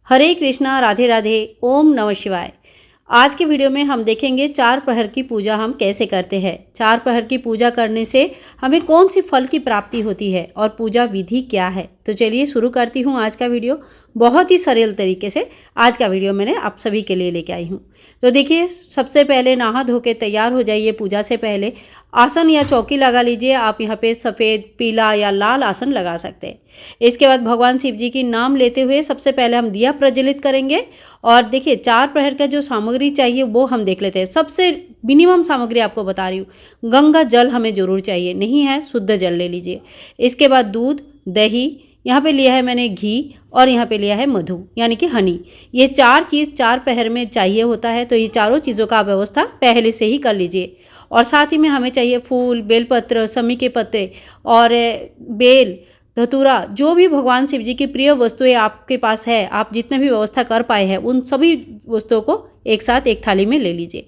हरे कृष्णा, राधे राधे, ओम नमः शिवाय। आज के वीडियो में हम देखेंगे चार प्रहर की पूजा हम कैसे करते हैं। चार प्रहर की पूजा करने से हमें कौन सी फल की प्राप्ति होती है और पूजा विधि क्या है। तो चलिए शुरू करती हूँ आज का वीडियो। बहुत ही सरल तरीके से आज का वीडियो मैंने आप सभी के लिए लेके आई हूँ। तो देखिए, सबसे पहले नहा धो के तैयार हो जाइए। पूजा से पहले आसन या चौकी लगा लीजिए। आप यहाँ पे सफ़ेद, पीला या लाल आसन लगा सकते हैं। इसके बाद भगवान शिव जी की नाम लेते हुए सबसे पहले हम दिया प्रज्वलित करेंगे। और देखिए, चार प्रहर का जो सामग्री चाहिए वो हम देख लेते हैं। सबसे मिनिमम सामग्री आपको बता रही हूँ, गंगा जल हमें जरूर चाहिए, नहीं है शुद्ध जल ले लीजिए। इसके बाद दूध, दही, यहाँ पे लिया है मैंने घी, और यहाँ पे लिया है मधु यानी कि हनी। ये चार चीज़ चार प्रहर में चाहिए होता है। तो ये चारों चीज़ों का व्यवस्था पहले से ही कर लीजिए। और साथ ही में हमें चाहिए फूल, बेलपत्र, समी के पत्ते और बेल, धतूरा, जो भी भगवान शिव जी की प्रिय वस्तुएं आपके पास है, आप जितने भी व्यवस्था कर पाए हैं उन सभी वस्तुओं को एक साथ एक थाली में ले लीजिए।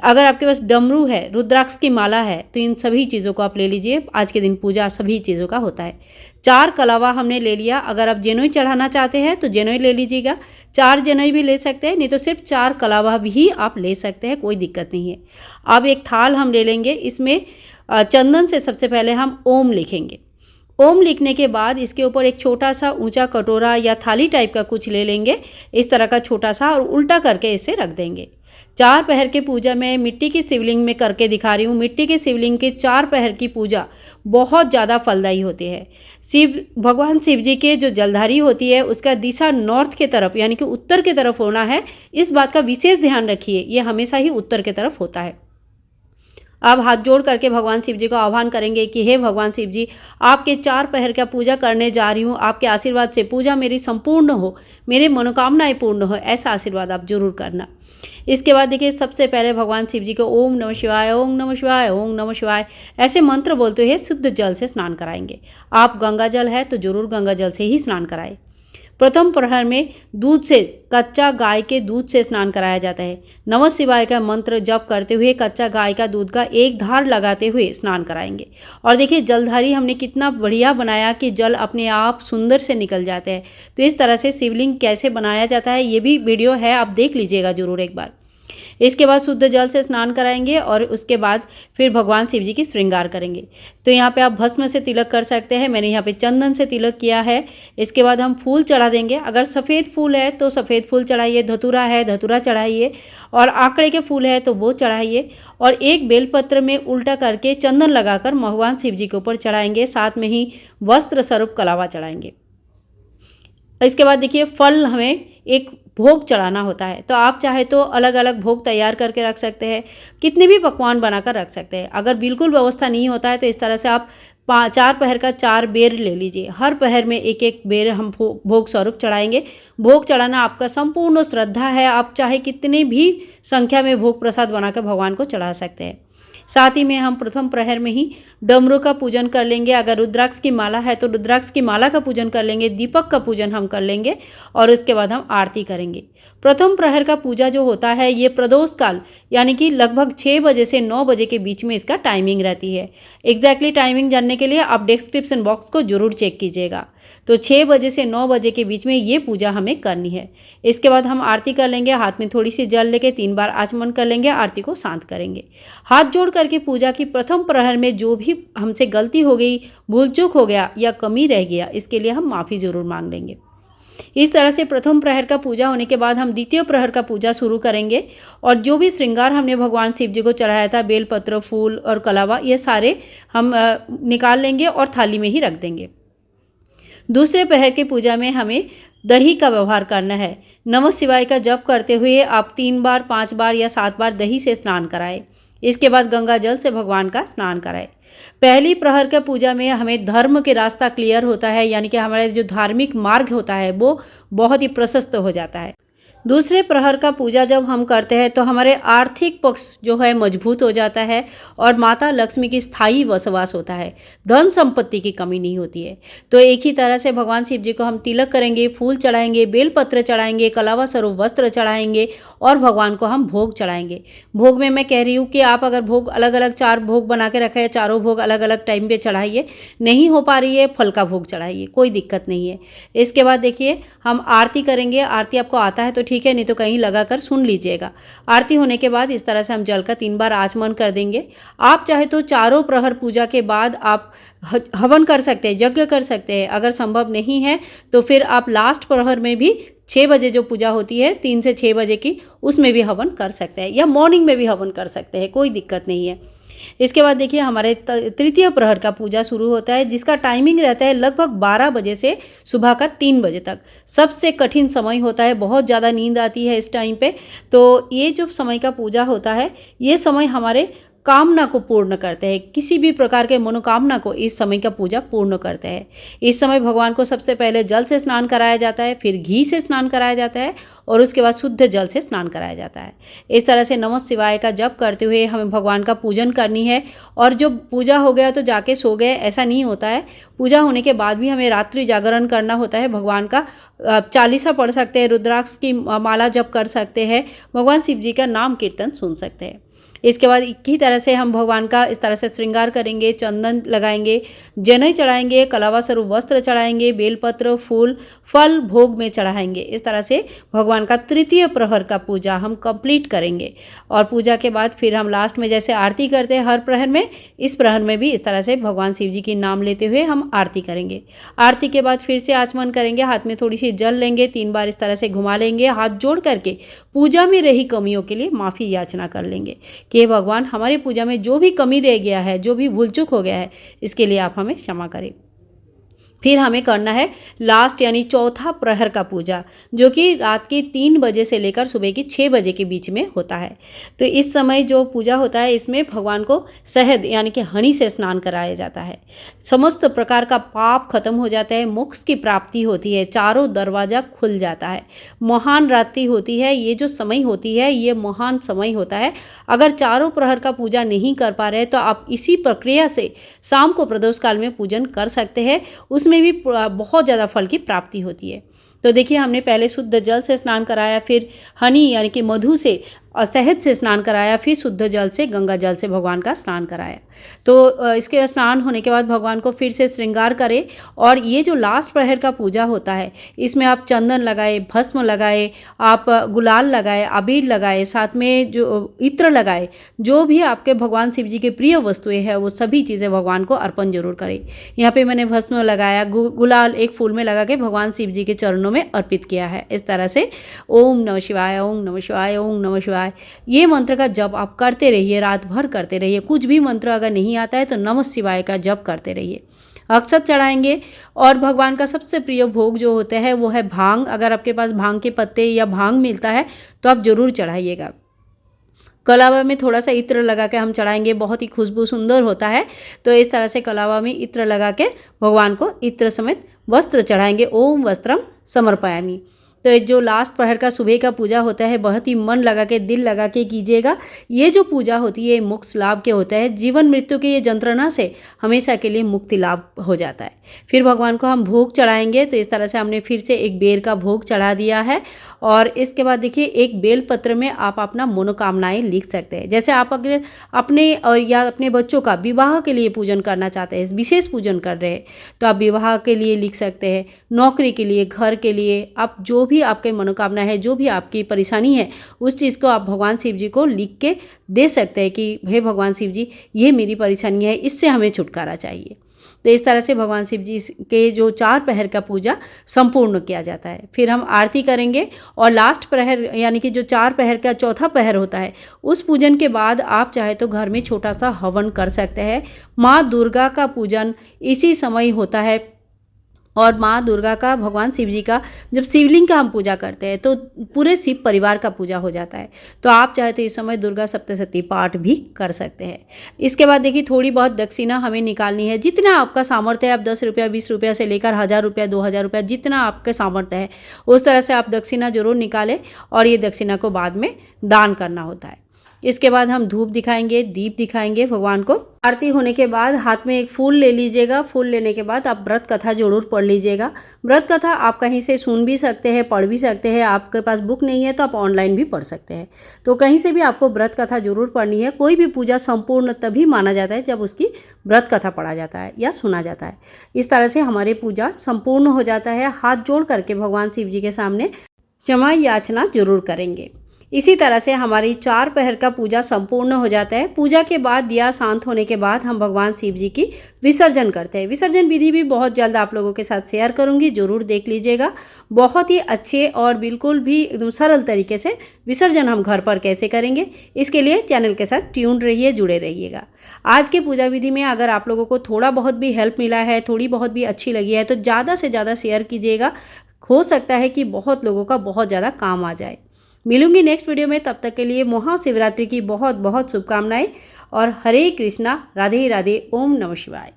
अगर आपके पास डमरू है, रुद्राक्ष की माला है, तो इन सभी चीज़ों को आप ले लीजिए। आज के दिन पूजा सभी चीज़ों का होता है। चार कलावा हमने ले लिया। अगर आप जनेऊ चढ़ाना चाहते हैं तो जनेऊ ले लीजिएगा। चार जनेऊ भी ले सकते हैं, नहीं तो सिर्फ चार कलावा भी आप ले सकते हैं, कोई दिक्कत नहीं है। अब एक थाल हम ले लेंगे। इसमें चंदन से सबसे पहले हम ओम लिखेंगे। ओम लिखने के बाद इसके ऊपर एक छोटा सा ऊंचा कटोरा या थाली टाइप का कुछ ले लेंगे, इस तरह का छोटा सा, और उल्टा करके इसे रख देंगे। चार प्रहर की पूजा में मिट्टी की शिवलिंग में करके दिखा रही हूँ। मिट्टी के शिवलिंग के चार प्रहर की पूजा बहुत ज़्यादा फलदायी होती है। भगवान शिव जी के जो जलधारी होती है उसका दिशा नॉर्थ के तरफ यानी कि उत्तर की तरफ होना है। इस बात का विशेष ध्यान रखिए, ये हमेशा ही उत्तर की तरफ होता है। अब हाथ जोड़ करके भगवान शिव जी को आह्वान करेंगे कि हे भगवान शिव जी, आपके चार प्रहर का पूजा करने जा रही हूँ। आपके आशीर्वाद से पूजा मेरी संपूर्ण हो, मेरी मनोकामनाएं पूर्ण हो, ऐसा आशीर्वाद आप जरूर करना। इसके बाद देखिए, सबसे पहले भगवान शिव जी को ओम नमः शिवाय, ओम नमः शिवाय, ओम नमः शिवाय ऐसे मंत्र बोलते हुए शुद्ध जल से स्नान कराएंगे। आप गंगा जल है तो जरूर गंगा जल से ही स्नान कराएं। प्रथम प्रहर में दूध से, कच्चा गाय के दूध से स्नान कराया जाता है। नमः शिवाय का मंत्र जप करते हुए कच्चा गाय का दूध का एक धार लगाते हुए स्नान कराएंगे। और देखिए, जलधारी हमने कितना बढ़िया बनाया कि जल अपने आप सुंदर से निकल जाते हैं। तो इस तरह से शिवलिंग कैसे बनाया जाता है ये भी वीडियो है, आप देख लीजिएगा जरूर एक बार। इसके बाद शुद्ध जल से स्नान कराएंगे और उसके बाद फिर भगवान शिव जी की श्रृंगार करेंगे। तो यहाँ पे आप भस्म से तिलक कर सकते हैं, मैंने यहाँ पे चंदन से तिलक किया है। इसके बाद हम फूल चढ़ा देंगे। अगर सफ़ेद फूल है तो सफ़ेद फूल चढ़ाइए, धतूरा है धतूरा चढ़ाइए, और आंकड़े के फूल है तो वो चढ़ाइए। और एक बेलपत्र में उल्टा करके चंदन लगाकर भगवान शिव जी के ऊपर चढ़ाएंगे। साथ में ही वस्त्र स्वरूप कलावा चढ़ाएंगे। इसके बाद देखिए, फल हमें एक भोग चढ़ाना होता है। तो आप चाहे तो अलग अलग भोग तैयार करके रख सकते हैं, कितने भी पकवान बनाकर रख सकते हैं। अगर बिल्कुल व्यवस्था नहीं होता है तो इस तरह से आप चार प्रहर का चार बेर ले लीजिए। हर प्रहर में एक एक बेर हम भोग स्वरूप चढ़ाएंगे। भोग चढ़ाना आपका संपूर्ण श्रद्धा है। आप चाहे कितनी भी संख्या में भोग प्रसाद बनाकर भगवान को चढ़ा सकते हैं। साथ ही में हम प्रथम प्रहर में ही डमरू का पूजन कर लेंगे। अगर रुद्राक्ष की माला है तो रुद्राक्ष की माला का पूजन कर लेंगे। दीपक का पूजन हम कर लेंगे और उसके बाद हम आरती करेंगे। प्रथम प्रहर का पूजा जो होता है ये प्रदोष काल यानी कि लगभग 6 बजे से 9 बजे के बीच में इसका टाइमिंग रहती है। एग्जैक्टली टाइमिंग जानने के लिए आप डिस्क्रिप्शन बॉक्स को जरूर चेक कीजिएगा। तो 6 बजे से 9 बजे के बीच में ये पूजा हमें करनी है। इसके बाद हम आरती कर लेंगे। हाथ में थोड़ी सी जल लेके 3 बार आचमन कर लेंगे, आरती को शांत करेंगे। हाथ जोड़ करके पूजा की प्रथम प्रहर में जो भी हमसे गलती हो गई, भूल चूक हो गया या कमी रह गया, इसके लिए हम माफ़ी जरूर मांग लेंगे। इस तरह से प्रथम प्रहर का पूजा होने के बाद हम द्वितीय प्रहर का पूजा शुरू करेंगे। और जो भी श्रृंगार हमने भगवान शिव जी को चढ़ाया था, बेलपत्र, फूल और कलावा, ये सारे हम निकाल लेंगे और थाली में ही रख देंगे। दूसरे प्रहर की पूजा में हमें दही का व्यवहार करना है। नमः शिवाय का जप करते हुए आप 3 बार, 5 बार या 7 बार दही से स्नान कराएं। इसके बाद गंगा जल से भगवान का स्नान कराएं। पहली प्रहर के पूजा में हमें धर्म के रास्ता क्लियर होता है, यानी कि हमारा जो धार्मिक मार्ग होता है वो बहुत ही प्रशस्त हो जाता है। दूसरे प्रहर का पूजा जब हम करते हैं तो हमारे आर्थिक पक्ष जो है मजबूत हो जाता है और माता लक्ष्मी की स्थायी वसवास होता है, धन संपत्ति की कमी नहीं होती है। तो एक ही तरह से भगवान शिव जी को हम तिलक करेंगे, फूल चढ़ाएंगे, बेलपत्र चढ़ाएंगे, कलावा स्वरूप वस्त्र चढ़ाएंगे और भगवान को हम भोग चढ़ाएंगे। भोग में मैं कह रही हूँ कि आप अगर भोग अलग अलग 4 भोग बना के रखे हैं, चारों भोग अलग अलग टाइम पे चढ़ाइए, नहीं हो पा रही है फल का भोग चढ़ाइए, कोई दिक्कत नहीं है। इसके बाद देखिए हम आरती करेंगे। आरती आपको आता है तो ठीक है, नहीं तो कहीं लगाकर सुन लीजिएगा। आरती होने के बाद इस तरह से हम जल का 3 बार आचमन कर देंगे। आप चाहे तो चारों प्रहर पूजा के बाद आप हवन कर सकते हैं, यज्ञ कर सकते हैं। अगर संभव नहीं है तो फिर आप लास्ट प्रहर में भी 6 बजे जो पूजा होती है 3 से 6 बजे की, उसमें भी हवन कर सकते हैं या मॉर्निंग में भी हवन कर सकते हैं, कोई दिक्कत नहीं है। इसके बाद देखिए हमारे तृतीय प्रहर का पूजा शुरू होता है, जिसका टाइमिंग रहता है लगभग 12 बजे से सुबह का 3 बजे तक। सबसे कठिन समय होता है, बहुत ज़्यादा नींद आती है इस टाइम पे। तो ये जो समय का पूजा होता है, ये समय हमारे कामना को पूर्ण करते हैं, किसी भी प्रकार के मनोकामना को इस समय का पूजा पूर्ण करते हैं। इस समय भगवान को सबसे पहले जल से स्नान कराया जाता है, फिर घी से स्नान कराया जाता है और उसके बाद शुद्ध जल से स्नान कराया जाता है। इस तरह से नमः शिवाय का जप करते हुए हमें भगवान का पूजन करनी है। और जो पूजा हो गया तो जाके सो गए, ऐसा नहीं होता है। पूजा होने के बाद भी हमें रात्रि जागरण करना होता है। भगवान का चालीसा पढ़ सकते हैं, रुद्राक्ष की माला जप कर सकते हैं, भगवान शिव जी का नाम कीर्तन सुन सकते हैं। इसके बाद एक ही तरह से हम भगवान का इस तरह से श्रृंगार करेंगे, चंदन लगाएंगे, जनेऊ चढ़ाएंगे, कलावा स्वरूप वस्त्र चढ़ाएंगे, बेलपत्र, फूल, फल भोग में चढ़ाएंगे। इस तरह से भगवान का तृतीय प्रहर का पूजा हम कंप्लीट करेंगे। और पूजा के बाद फिर हम लास्ट में जैसे आरती करते हैं हर प्रहर में, इस प्रहर में भी इस तरह से भगवान शिव जी की नाम लेते हुए हम आरती करेंगे। आरती के बाद फिर से आचमन करेंगे, हाथ में थोड़ी सी जल लेंगे, 3 बार इस तरह से घुमा लेंगे, हाथ जोड़ करके पूजा में रही कमियों के लिए माफ़ी याचना कर लेंगे कि भगवान हमारी पूजा में जो भी कमी रह गया है, जो भी भूल चूक हो गया है, इसके लिए आप हमें क्षमा करें। फिर हमें करना है लास्ट यानी चौथा प्रहर का पूजा, जो कि रात की 3 बजे से लेकर सुबह की 6 बजे के बीच में होता है। तो इस समय जो पूजा होता है, इसमें भगवान को शहद यानी कि हनी से स्नान कराया जाता है। समस्त प्रकार का पाप खत्म हो जाता है, मोक्ष की प्राप्ति होती है, चारों दरवाज़ा खुल जाता है। महान रात्रि होती है, ये जो समय होती है ये महान समय होता है। अगर चारों प्रहर का पूजा नहीं कर पा रहे तो आप इसी प्रक्रिया से शाम को प्रदोष काल में पूजन कर सकते हैं, उसमें भी बहुत ज़्यादा फल की प्राप्ति होती है। तो देखिए हमने पहले शुद्ध जल से स्नान कराया, फिर हनी यानी कि मधु से और शहद से स्नान कराया, फिर शुद्ध जल से गंगा जल से भगवान का स्नान कराया। तो इसके स्नान होने के बाद भगवान को फिर से श्रृंगार करें। और ये जो लास्ट प्रहर का पूजा होता है, इसमें आप चंदन लगाए, भस्म लगाए, आप गुलाल लगाए, अबीर लगाए, साथ में जो इत्र लगाए, जो भी आपके भगवान शिव जी के प्रिय वस्तुएं हैं वो सभी चीज़ें भगवान को अर्पण जरूर करें। यहाँ पे मैंने भस्म लगाया, गुलाल एक फूल में लगा के भगवान शिव जी के चरणों में अर्पित किया है। इस तरह से ओम नमः शिवाय, ओम नमः शिवाय, ओम नमः शिवाय, ये मंत्र का जप आप करते रहिए, रात भर करते रहिए। कुछ भी मंत्र अगर नहीं आता है तो नमः शिवाय का जप करते रहिए। अक्षत चढ़ाएंगे और भगवान का सबसे प्रिय भोग जो होता है वो है भांग। अगर आपके पास भांग के पत्ते या भांग मिलता है तो आप जरूर चढ़ाइएगा। कलावा में थोड़ा सा इत्र लगा के हम चढ़ाएंगे, बहुत ही खुशबू सुंदर होता है। तो इस तरह से कलावा में इत्र लगा के भगवान को इत्र समेत वस्त्र चढ़ाएंगे। ओम वस्त्रम समर्पयामि। तो जो लास्ट प्रहर का सुबह का पूजा होता है, बहुत ही मन लगा के, दिल लगा के कीजिएगा। ये जो पूजा होती है मोक्ष लाभ के होता है, जीवन मृत्यु के ये यंत्रणा से हमेशा के लिए मुक्ति लाभ हो जाता है। फिर भगवान को हम भोग चढ़ाएंगे। तो इस तरह से हमने फिर से एक बेर का भोग चढ़ा दिया है। और इसके बाद देखिए एक बेल पत्र में आप अपना मनोकामनाएं लिख सकते हैं। जैसे आप अगर अपने और या अपने बच्चों का विवाह के लिए पूजन करना चाहते हैं, विशेष पूजन कर रहे हैं, तो आप विवाह के लिए लिख सकते हैं, नौकरी के लिए, घर के लिए, आप जो भी आपके मनोकामना है, जो भी आपकी परेशानी है, उस चीज़ को आप भगवान शिव जी को लिख के दे सकते हैं कि हे भगवान शिव जी, ये मेरी परेशानी है, इससे हमें छुटकारा चाहिए। तो इस तरह से भगवान शिव जी के जो 4 प्रहर का पूजा संपूर्ण किया जाता है। फिर हम आरती करेंगे और लास्ट प्रहर यानी कि जो 4 प्रहर का चौथा प्रहर होता है, उस पूजन के बाद आप चाहे तो घर में छोटा सा हवन कर सकते हैं। माँ दुर्गा का पूजन इसी समय होता है। और माँ दुर्गा का, भगवान शिव जी का जब शिवलिंग का हम पूजा करते हैं तो पूरे शिव परिवार का पूजा हो जाता है। तो आप चाहे तो इस समय दुर्गा सप्तशती पाठ भी कर सकते हैं। इसके बाद देखिए थोड़ी बहुत दक्षिणा हमें निकालनी है, जितना आपका सामर्थ्य है। आप 10 रुपया, 20 रुपया से लेकर 1000 रुपया, 2000 रुपया, जितना आपके सामर्थ्य है उस तरह से आप दक्षिणा जरूर निकालें, और ये दक्षिणा को बाद में दान करना होता है। इसके बाद हम धूप दिखाएंगे, दीप दिखाएंगे भगवान को। आरती होने के बाद हाथ में एक फूल ले लीजिएगा। फूल लेने के बाद आप व्रत कथा जरूर पढ़ लीजिएगा। व्रत कथा आप कहीं से सुन भी सकते हैं, पढ़ भी सकते हैं। आपके पास बुक नहीं है तो आप ऑनलाइन भी पढ़ सकते हैं। तो कहीं से भी आपको व्रत कथा जरूर पढ़नी है। कोई भी पूजा संपूर्ण तभी माना जाता है जब उसकी व्रत कथा पढ़ा जाता है या सुना जाता है। इस तरह से हमारी पूजा संपूर्ण हो जाता है। हाथ जोड़ करके भगवान शिव जी के सामने क्षमा याचना जरूर करेंगे। इसी तरह से हमारी 4 पहर का पूजा संपूर्ण हो जाता है। पूजा के बाद दिया शांत होने के बाद हम भगवान शिव जी की विसर्जन करते हैं। विसर्जन विधि भी बहुत जल्द आप लोगों के साथ शेयर करूंगी, जरूर देख लीजिएगा। बहुत ही अच्छे और बिल्कुल भी एकदम सरल तरीके से विसर्जन हम घर पर कैसे करेंगे, इसके लिए चैनल के साथ ट्यून रहिए, जुड़े रहिएगा। आज के पूजा विधि में अगर आप लोगों को थोड़ा बहुत भी हेल्प मिला है, थोड़ी बहुत भी अच्छी लगी है, तो ज़्यादा से ज़्यादा शेयर कीजिएगा। हो सकता है कि बहुत लोगों का बहुत ज़्यादा काम आ जाए। मिलूंगी नेक्स्ट वीडियो में, तब तक के लिए महाशिवरात्रि की बहुत बहुत शुभकामनाएं और हरे कृष्णा, राधे राधे, ओम नमः शिवाय।